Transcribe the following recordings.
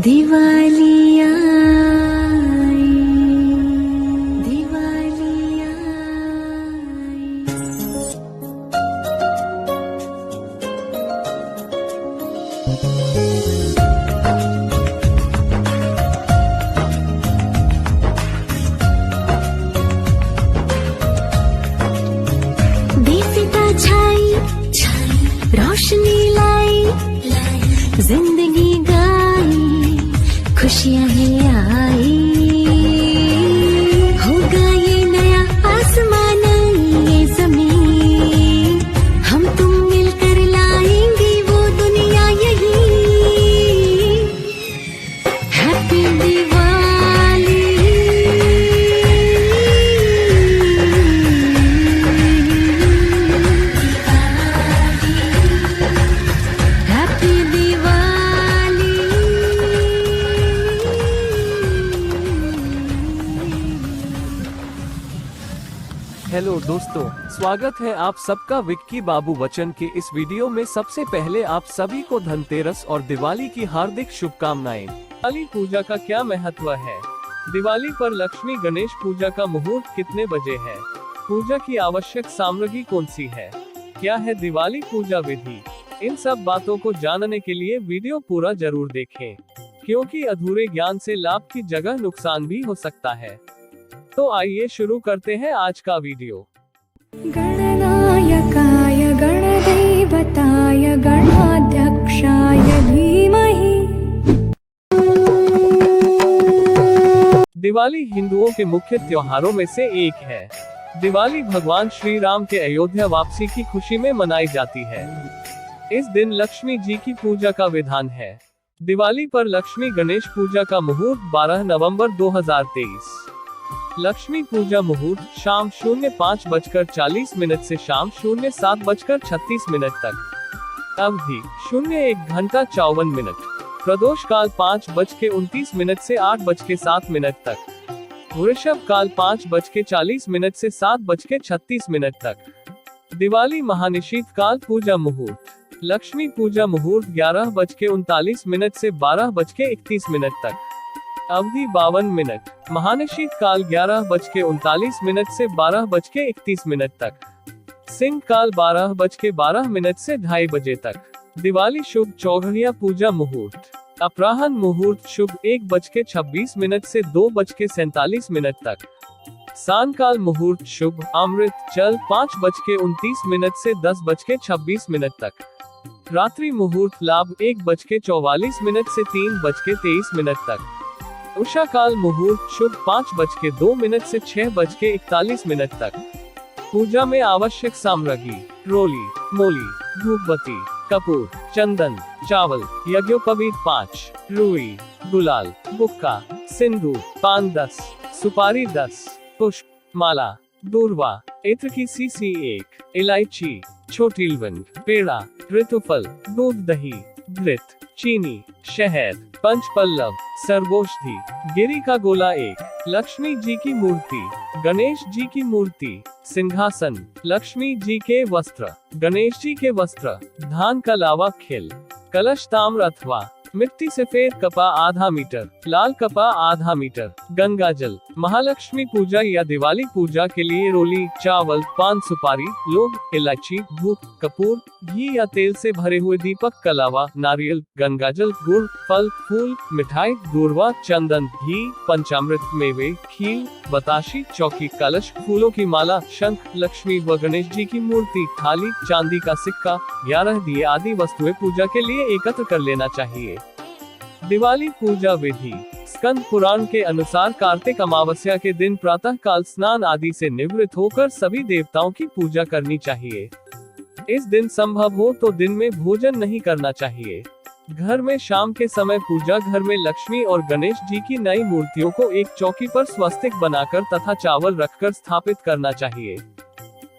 दिवाली आई, दिवाली आई। दीपिका छाई रोशनी लाई, जिंदगी गाई, खुशियां ही आई। होगा ये नया आसमान, ये जमीन, हम तुम मिलकर लाएंगे वो दुनिया यही। Happy Diwali, happy Diwali. Hello दोस्तों, स्वागत है आप सबका विक्की बाबू बच्चन के इस वीडियो में। सबसे पहले आप सभी को धनतेरस और दिवाली की हार्दिक शुभकामनाएं। दिवाली पूजा का क्या महत्व है? दिवाली पर लक्ष्मी गणेश पूजा का मुहूर्त कितने बजे है? पूजा की आवश्यक सामग्री कौन सी है? क्या है दिवाली पूजा विधि? इन सब बातों को जानने के लिए वीडियो पूरा जरूर देखें, क्योंकि अधूरे ज्ञान से लाभ की जगह नुकसान भी हो सकता है। तो आइए शुरू करते हैं आज का वीडियो। गणनायकाय गणदैवताय गणाध्यक्षाय धीमहि। दिवाली हिंदुओं के मुख्य त्योहारों में से एक है। दिवाली भगवान श्री राम के अयोध्या वापसी की खुशी में मनाई जाती है। इस दिन लक्ष्मी जी की पूजा का विधान है। दिवाली पर लक्ष्मी गणेश पूजा का मुहूर्त 12 नवंबर 2023। लक्ष्मी पूजा मुहूर्त शाम 05:40 से शाम 07:36 तक। अवधि 01 घंटा 54 प्रदोष काल 5:29 से 8:07 तक। वृषभ काल 5:40 से 7:36 तक। दिवाली महानिशीत काल पूजा मुहूर्त लक्ष्मी पूजा मुहूर्त 11:39 से 12:31 तक। अवधि 52 मिनट। महानिशीत काल 11:39 से 12:31 तक। सिंह काल 12:12 से 2:30 बजे तक। दिवाली शुभ चौघड़िया पूजा मुहूर्त अपराह्न मुहूर्त शुभ 1:26 से 2:47 तक। सांय काल मुहूर्त शुभ अमृत जल 5:29 से 10:26 तक। रात्रि मुहूर्त लाभ 1:44 से 3:23 तक। उषा काल मुहूर्त शुभ 5:02 से 6:41 तक। पूजा में आवश्यक सामग्री रोली, मोली, धूपबत्ती, कपूर, चंदन, चावल, यज्ञोपवीत 5, रुई, गुलाल, बुक्का, सिंदूर, पान 10, सुपारी 10, पुष्प, माला, दूर्वा, इत्र की सीसी 1, इलायची, छोटी लवंग, पेड़ा, ऋतुफल, दूध, दही, घृत, चीनी, शहद, पंचपल्लव, सर्वौषधि, गिरी का गोला 1, लक्ष्मी जी की मूर्ति, गणेश जी की मूर्ति, सिंहासन, लक्ष्मी जी के वस्त्र, गणेश जी के वस्त्र, धान का लावा खिल, कलश ताम्र अथवा मिट्टी सफेद कपा आधा मीटर, लाल कपा आधा मीटर, गंगा जल। महालक्ष्मी पूजा या दिवाली पूजा के लिए रोली, चावल, पान, सुपारी, लौंग, इलायची, धूप, कपूर, घी या तेल से भरे हुए दीपक का लावा, नारियल, गंगा जल, गुड़, फल, फूल, मिठाई, दूर्वा, चंदन, घी, पंचामृत, मेवे, खीर, बताशी, चौकी, कलश, फूलों की माला, शंख, लक्ष्मी व गणेश जी की मूर्ति, थाली, चांदी का सिक्का, 11 दिए आदि वस्तुएं पूजा के लिए एकत्र कर लेना चाहिए। दिवाली पूजा विधि स्कंद पुराण के अनुसार कार्तिक अमावस्या के दिन प्रातः काल स्नान आदि से निवृत्त होकर सभी देवताओं की पूजा करनी चाहिए। इस दिन संभव हो तो दिन में भोजन नहीं करना चाहिए। घर में शाम के समय पूजा घर में लक्ष्मी और गणेश जी की नई मूर्तियों को एक चौकी पर स्वस्तिक बनाकर तथा चावल रखकर स्थापित करना चाहिए।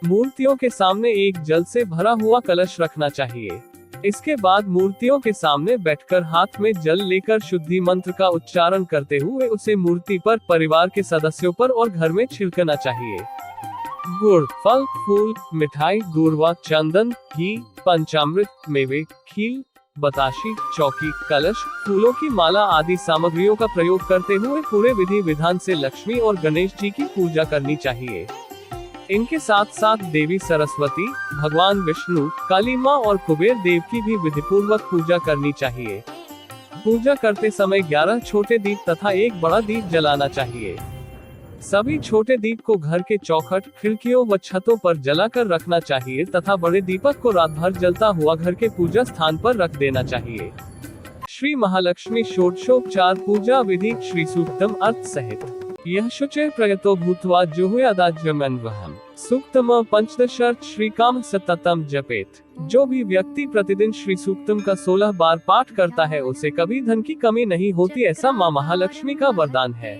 मूर्तियों के सामने एक जल से भरा हुआ कलश रखना चाहिए। इसके बाद मूर्तियों के सामने बैठकर हाथ में जल लेकर शुद्धि मंत्र का उच्चारण करते हुए उसे मूर्ति पर, परिवार के सदस्यों पर और घर में छिड़कना चाहिए। गुड़, फल, फूल, मिठाई, दूर्वा, चंदन, घी, पंचामृत, मेवे, खीर, बताशी, चौकी, कलश, फूलों की माला आदि सामग्रियों का प्रयोग करते हुए पूरे विधि विधान से लक्ष्मी और गणेश जी की पूजा करनी चाहिए। इनके साथ साथ देवी सरस्वती, भगवान विष्णु, काली माँ और कुबेर देव की भी विधिपूर्वक पूजा करनी चाहिए। पूजा करते समय 11 छोटे दीप तथा एक बड़ा दीप जलाना चाहिए। सभी छोटे दीप को घर के चौखट, खिड़कियों व छतों पर जलाकर रखना चाहिए तथा बड़े दीपक को रात भर जलता हुआ घर के पूजा स्थान पर रख देना चाहिए। श्री महालक्ष्मी षोडशोपचार पूजा विधि श्री सूक्तम अर्थ सहित यह शुचे प्रयतो भूत्वा जुहुयादाज्यमन्वहम् सूक्तम पंचदशर्थ श्री काम सततम जपेत। जो भी व्यक्ति प्रतिदिन श्री सूक्तम का 16 बार पाठ करता है उसे कभी धन की कमी नहीं होती, ऐसा माँ महालक्ष्मी का वरदान है।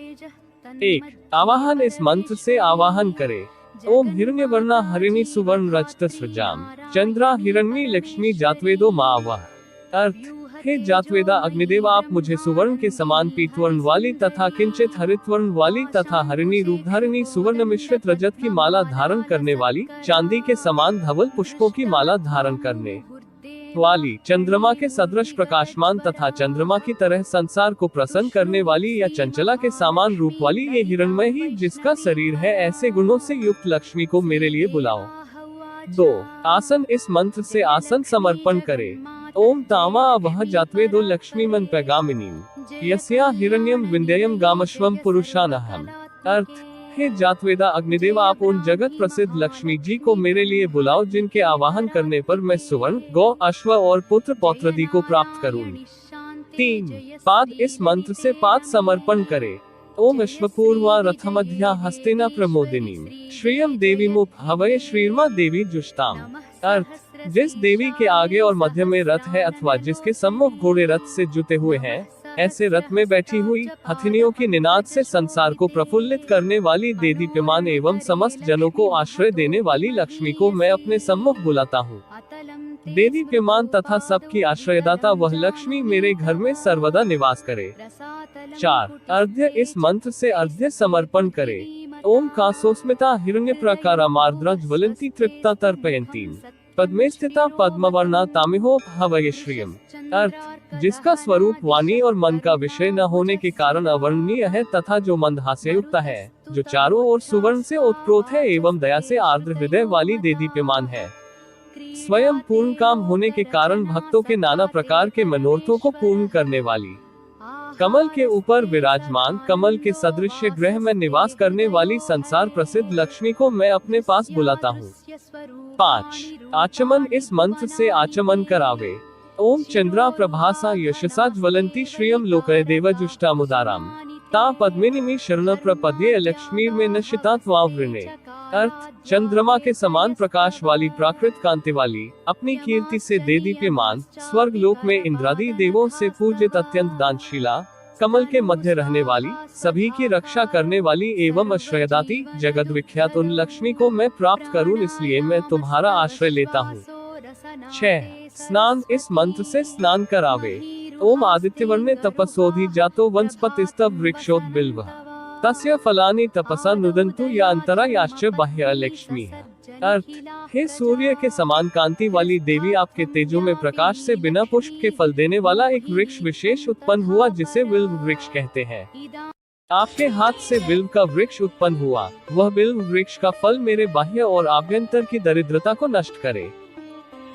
1. आवाहन। इस मंत्र से आवाहन करे। ओम हिरण्यवर्णा हरिणी सुवर्ण रजत सृजाम चंद्रा हिरण्मी लक्ष्मी जातवेदो मावह। अर्थ, हे जातवेदा अग्निदेव, आप मुझे सुवर्ण के समान पीतवर्ण वाली तथा किंचित हरितवर्ण वाली तथा हरिणी रूपधारिणी सुवर्ण मिश्रित रजत की माला धारण करने वाली, चांदी के समान धवल पुष्पों की माला धारण करने वाली, चंद्रमा के सदृश प्रकाशमान तथा चंद्रमा की तरह संसार को प्रसन्न करने वाली या चंचला के समान रूप वाली ये हिरण्मय ही जिसका शरीर है, ऐसे गुणों से युक्त लक्ष्मी को मेरे लिए बुलाओ। 2. आसन। इस मंत्र से आसन समर्पण करे। ओम तामा वह जातवेदो लक्ष्मीमन पैगामिनीम यस्या हिरण्यम विंध्ययम गामश्वम पुरुषानहम। अर्थ, हे जातवेदा अग्निदेव, आप उन जगत प्रसिद्ध लक्ष्मी जी को मेरे लिए बुलाओ जिनके आवाहन करने पर मैं सुवर्ण, गौ, अश्व और पुत्र पौत्रादि को प्राप्त करूं। 3. पाद। इस मंत्र से पाद समर्पण करे। ओम अश्वपूर्वा रथमध्या हस्तेना प्रमोदिनीम श्रियम देवीमुप हवये श्रीर्मा देवी जुष्टाम। अर्थ, जिस देवी के आगे और मध्य में रथ है अथवा जिसके सम्मुख घोड़े रथ से जुते हुए हैं, ऐसे रथ में बैठी हुई हथिनियों की निनाद से संसार को प्रफुल्लित करने वाली देदीप्यमान एवं समस्त जनों को आश्रय देने वाली लक्ष्मी को मैं अपने सम्मुख बुलाता हूँ। देदीप्यमान तथा सबकी आश्रयदाता वह लक्ष्मी मेरे घर में सर्वदा निवास करे। 4. अर्घ्य। इस मंत्र से अर्घ्य समर्पण करे। ओम कासोस्मिता हिरण्य प्रकारा मार्द्रा ज्वलंती तृप्ता तर्पयंतीम पद्मे स्थिता पद्मवर्णा तामिहो हवये श्रियम। अर्थ, जिसका स्वरूप वाणी और मन का विषय न होने के कारण अवर्णनीय है तथा जो मंदहास्ययुक्त है, जो चारों ओर सुवर्ण से ओतप्रोत है एवं दया से आर्द्र हृदय वाली देदीप्यमान है। स्वयं पूर्ण काम होने के कारण भक्तों के नाना प्रकार के मनोरथों को पूर्ण करने वाली, कमल के ऊपर विराजमान, कमल के सदृश ग्रह में निवास करने वाली संसार प्रसिद्ध लक्ष्मी को मैं अपने पास बुलाता हूँ। 5. आचमन। इस मंत्र से आचमन करावे। ओम चंद्रा प्रभासा यशसा ज्वलंती श्रियम लोकय देव जुष्टामुदाराम ता पद्मिनी शरण प्रपद्ये लक्ष्मी में नशिता त्वावृणे। अर्थ, चंद्रमा के समान प्रकाश वाली प्राकृत कांति वाली, अपनी कीर्ति से देदीप्यमान, स्वर्ग लोक में इंद्रादि देवों से पूजित अत्यंत दानशीला, कमल के मध्य रहने वाली, सभी की रक्षा करने वाली एवं आश्रयदाती जगत विख्यात उन लक्ष्मी को मैं प्राप्त करूं, इसलिए मैं तुम्हारा आश्रय लेता हूं। 6. स्नान। इस मंत्र से स्नान करावे। ओम आदित्यवर्णे तपसोधि जातो वनस्पतिस्तव वृक्षोद बिल्व तस्य फलानि तपसा नुदन्तु या अंतरा याश्च बाह्य लक्ष्मी। अर्थ, हे सूर्य के समान कांति वाली देवी, आपके तेजो में प्रकाश से बिना पुष्प के फल देने वाला एक वृक्ष विशेष उत्पन्न हुआ जिसे बिल्व वृक्ष कहते हैं। आपके हाथ से बिल्व का वृक्ष उत्पन्न हुआ, वह बिल्व वृक्ष का फल मेरे बाह्य और आभ्यंतर की दरिद्रता को नष्ट करे।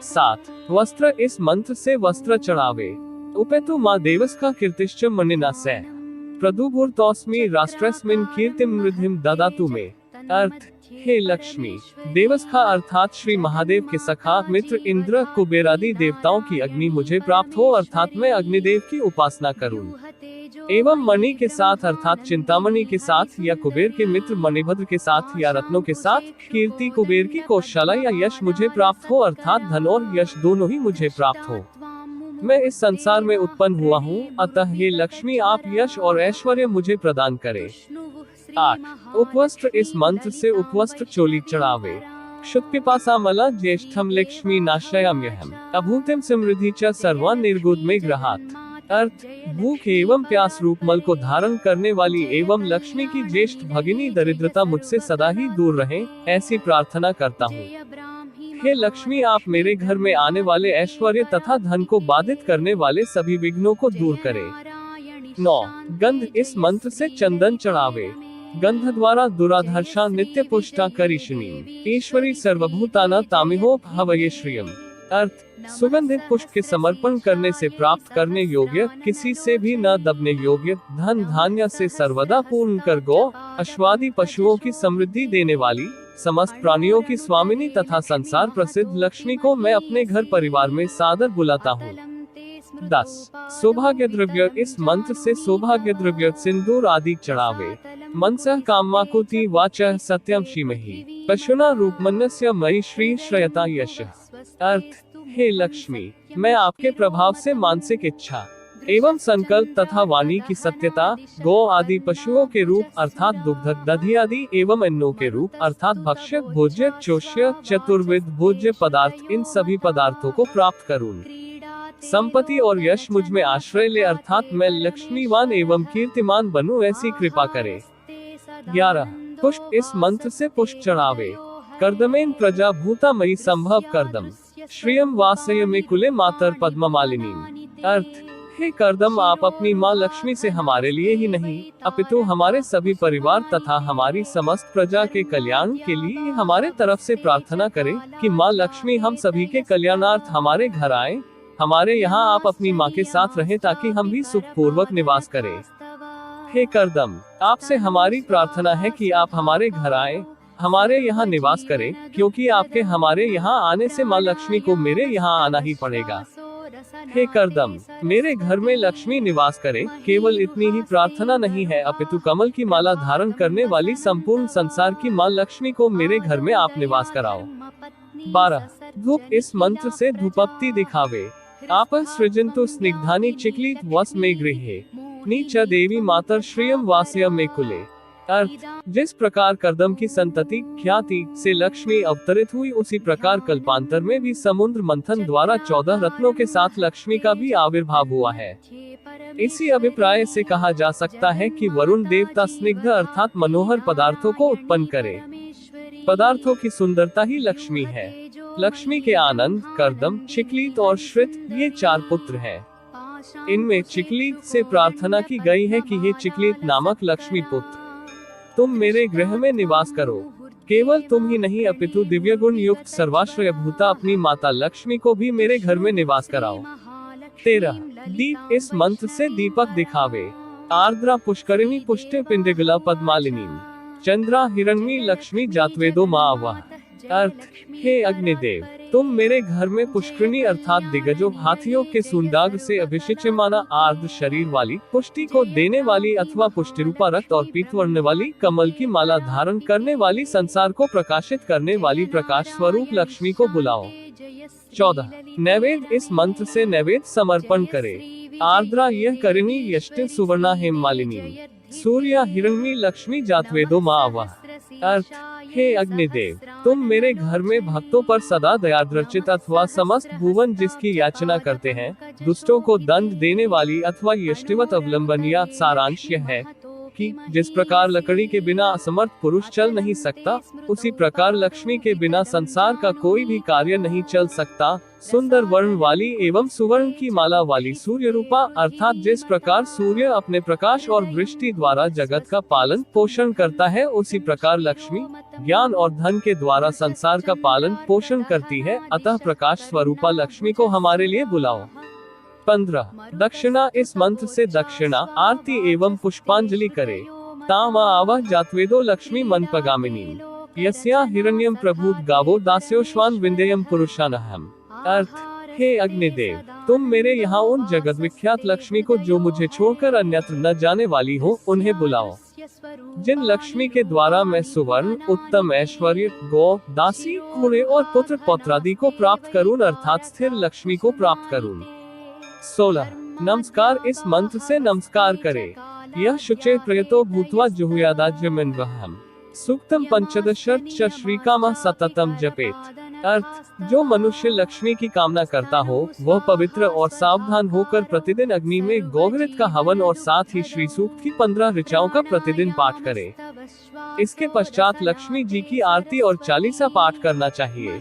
7. वस्त्र। इस मंत्र से वस्त्र चढ़ावे। उपेतु माँ देवस का कीर्तिश्च मणिना से प्रदुभूर्तोस्मि राष्ट्रस्मिन् कीर्तिम वृद्धिम ददातु मे। अर्थ, हे लक्ष्मी, देवस्खा अर्थात श्री महादेव के सखा मित्र इंद्र कुबेरादि देवताओं की अग्नि मुझे प्राप्त हो, अर्थात मैं अग्निदेव की उपासना करूं। एवं मणि के साथ अर्थात चिंतामणि के साथ या कुबेर के मित्र मणिभद्र के साथ या रत्नों के साथ कीर्ति कुबेर की कौशला या यश मुझे प्राप्त हो, अर्थात धन और यश दोनों ही मुझे प्राप्त हो। मैं इस संसार में उत्पन्न हुआ हूँ, अतः हे लक्ष्मी, आप यश और ऐश्वर्य मुझे प्रदान करें। 8. उपवस्त्र। इस मंत्र से उपवस्त्र चोली चढ़ावे। क्षुत्पिपासामला ज्येष्ठम लक्ष्मी नाशयाम्यहम् अभूतिम समृद्धि च सर्वान् निर्गुद में ग्रहात्। अर्थ, भूख एवं प्यास रूप मल को धारण करने वाली एवं लक्ष्मी की ज्येष्ठ भगिनी दरिद्रता मुझसे सदा ही दूर रहे, ऐसी प्रार्थना करता हूँ। हे लक्ष्मी, आप मेरे घर में आने वाले ऐश्वर्य तथा धन को बाधित करने वाले सभी विघ्नों को दूर करें। 9 गंध, इस मंत्र से चंदन चढ़ावे। गंध द्वारा दुराधर्षा नित्य पुष्टा करिष्णीम ईश्वरी सर्वभूताना तामिहो हवये श्रियम। अर्थ, सुगंधित पुष्प के समर्पण करने से प्राप्त करने योग्य, किसी से भी न दबने योग्य धन धान्य से सर्वदा पूर्ण कर गौ अश्वादि पशुओं की समृद्धि देने वाली, समस्त प्राणियों की स्वामिनी तथा संसार प्रसिद्ध लक्ष्मी को मैं अपने घर परिवार में सादर बुलाता हूँ। 10 सौभाग्य द्रव्य, इस मंत्र से सौभाग्य द्रव्य सिंदूर आदि चढ़ावे। मनसः कामाकुति वाचः सत्यम श्रीमहि पशुना रूपमन्यस्य मयि श्री श्रयता यश। अर्थ, हे लक्ष्मी, मैं आपके प्रभाव से मानसिक इच्छा एवं संकल्प तथा वाणी की सत्यता, गौ आदि पशुओं के रूप अर्थात दुग्ध दधि आदि एवं अन्नों के रूप अर्थात भक्ष्य भोज्य चोष्य चतुर्विध भोज्य पदार्थ, इन सभी पदार्थों को प्राप्त करूं। संपत्ति और यश मुझ में आश्रय ले अर्थात मैं लक्ष्मीवान एवं कीर्तिमान बनूं, ऐसी कृपा करे। 11 पुष्प, इस मंत्र से पुष्प चढ़ावे। कर्दमेन प्रजा भूता मयि संभव कर्दम श्रियम वासय में कुले मातर पद्म मालिनी। अर्थ, हे कर्दम, आप अपनी माँ लक्ष्मी से हमारे लिए ही नहीं अपितु हमारे सभी परिवार तथा हमारी समस्त प्रजा के कल्याण के लिए हमारे तरफ से प्रार्थना करें कि माँ लक्ष्मी हम सभी के कल्याणार्थ हमारे घर आए, हमारे यहाँ आप अपनी माँ के साथ रहें ताकि हम भी सुख पूर्वक निवास करें। हे कर्दम, आपसे हमारी प्रार्थना है कि आप हमारे घर आए, हमारे यहाँ निवास करें, क्योंकि आपके हमारे यहाँ आने से माँ लक्ष्मी को मेरे यहाँ आना ही पड़ेगा। हे कर्दम, मेरे घर में लक्ष्मी निवास करे। केवल इतनी ही प्रार्थना नहीं है अपितु कमल की माला धारण करने वाली संपूर्ण संसार की माँ लक्ष्मी को मेरे घर में आप निवास कराओ। 12 धूप, इस मंत्र से धूपप्ति दिखावे। आप सृजंतु स्निग्धानि चिक्लित वस में गृहे नीच देवी मातर श्रियम वास्य में कुले। अर्थ, जिस प्रकार कर्दम की संतति ख्याति से लक्ष्मी अवतरित हुई, उसी प्रकार कल्पांतर में भी समुद्र मंथन द्वारा 14 रत्नों के साथ लक्ष्मी का भी आविर्भाव हुआ है। इसी अभिप्राय से कहा जा सकता है कि वरुण देवता स्निग्ध अर्थात मनोहर पदार्थों को उत्पन्न करे। पदार्थों की सुंदरता ही लक्ष्मी है। लक्ष्मी के आनंद, कर्दम, चिक्लित और श्रित, ये 4 पुत्र हैं। इनमें चिक्लित से प्रार्थना की गई है कि हे चिक्लित नामक लक्ष्मी पुत्र, तुम मेरे गृह में निवास करो। केवल तुम ही नहीं अपितु दिव्य गुण युक्त सर्वाश्रय भूता अपनी माता लक्ष्मी को भी मेरे घर में निवास कराओ। 13 दीप, इस मंत्र से दीपक दिखावे। आर्द्रा पुष्करिणी पुष्टे पिंडिगला पद्मालिनी चंद्रा हिरण्मी लक्ष्मी जातवेदो मावा। अर्थ, हे अग्निदेव, तुम मेरे घर में पुष्करिणी अर्थात दिग्गजों हाथियों के सुंदाग से अभिषिच्यमाना आर्द्र शरीर वाली, पुष्टि को देने वाली अथवा पुष्टि रूपा रक्त और पीत वर्ण वाली, कमल की माला धारण करने वाली, संसार को प्रकाशित करने वाली प्रकाश स्वरूप लक्ष्मी को बुलाओ। 14 नैवेद्य, इस मंत्र से नैवेद्य समर्पण करे। आर्द्रा यह करिणी यष्टि सुवर्णा हेममालिनी सूर्या हिरण्मी लक्ष्मी जातवेदो मावा। अर्थ, हे अग्निदेव, तुम मेरे घर में भक्तों पर सदा दयाद्रचित अथवा समस्त भुवन जिसकी याचना करते हैं, दुष्टों को दंड देने वाली अथवा यष्टिवत अवलंबनीय। सारांश यह है कि जिस प्रकार लकड़ी के बिना असमर्थ पुरुष चल नहीं सकता, उसी प्रकार लक्ष्मी के बिना संसार का कोई भी कार्य नहीं चल सकता। सुंदर वर्ण वाली एवं सुवर्ण की माला वाली सूर्य रूपा अर्थात जिस प्रकार सूर्य अपने प्रकाश और वृष्टि द्वारा जगत का पालन पोषण करता है, उसी प्रकार लक्ष्मी ज्ञान और धन के द्वारा संसार का पालन पोषण करती है। अतः प्रकाश स्वरूपा लक्ष्मी को हमारे लिए बुलाओ। 15 दक्षिणा, इस मंत्र से दक्षिणा आरती एवं पुष्पांजलि करे। तामा आवह जातवेदो लक्ष्मी मनपगामिनी यस्या हिरण्यम प्रभूत गावो दास्योश्वान विंध्ययम पुरुषानहम। अर्थ, हे अग्निदेव, तुम मेरे यहाँ उन जगत विख्यात लक्ष्मी को जो मुझे छोड़कर अन्यत्र न जाने वाली हो, उन्हें बुलाओ। जिन लक्ष्मी के द्वारा मैं सुवर्ण, उत्तम ऐश्वर्य, गौ, दासी, घोड़े और पुत्र पौत्रादि को प्राप्त करूं अर्थात स्थिर लक्ष्मी को प्राप्त करूं। 16 नमस्कार, इस मंत्र से नमस्कार करे। यह शुचे प्रयतो भूत्वा जुहुयादाज्यमिन्वहम् सूक्तम 15 श्रीकामः सततम जपेत। अर्थ, जो मनुष्य लक्ष्मी की कामना करता हो, वह पवित्र और सावधान होकर प्रतिदिन अग्नि में गोघृत का हवन और साथ ही श्री सूक्त की 15 ऋचाओं का प्रतिदिन पाठ करे। इसके पश्चात लक्ष्मी जी की आरती और चालीसा पाठ करना चाहिए।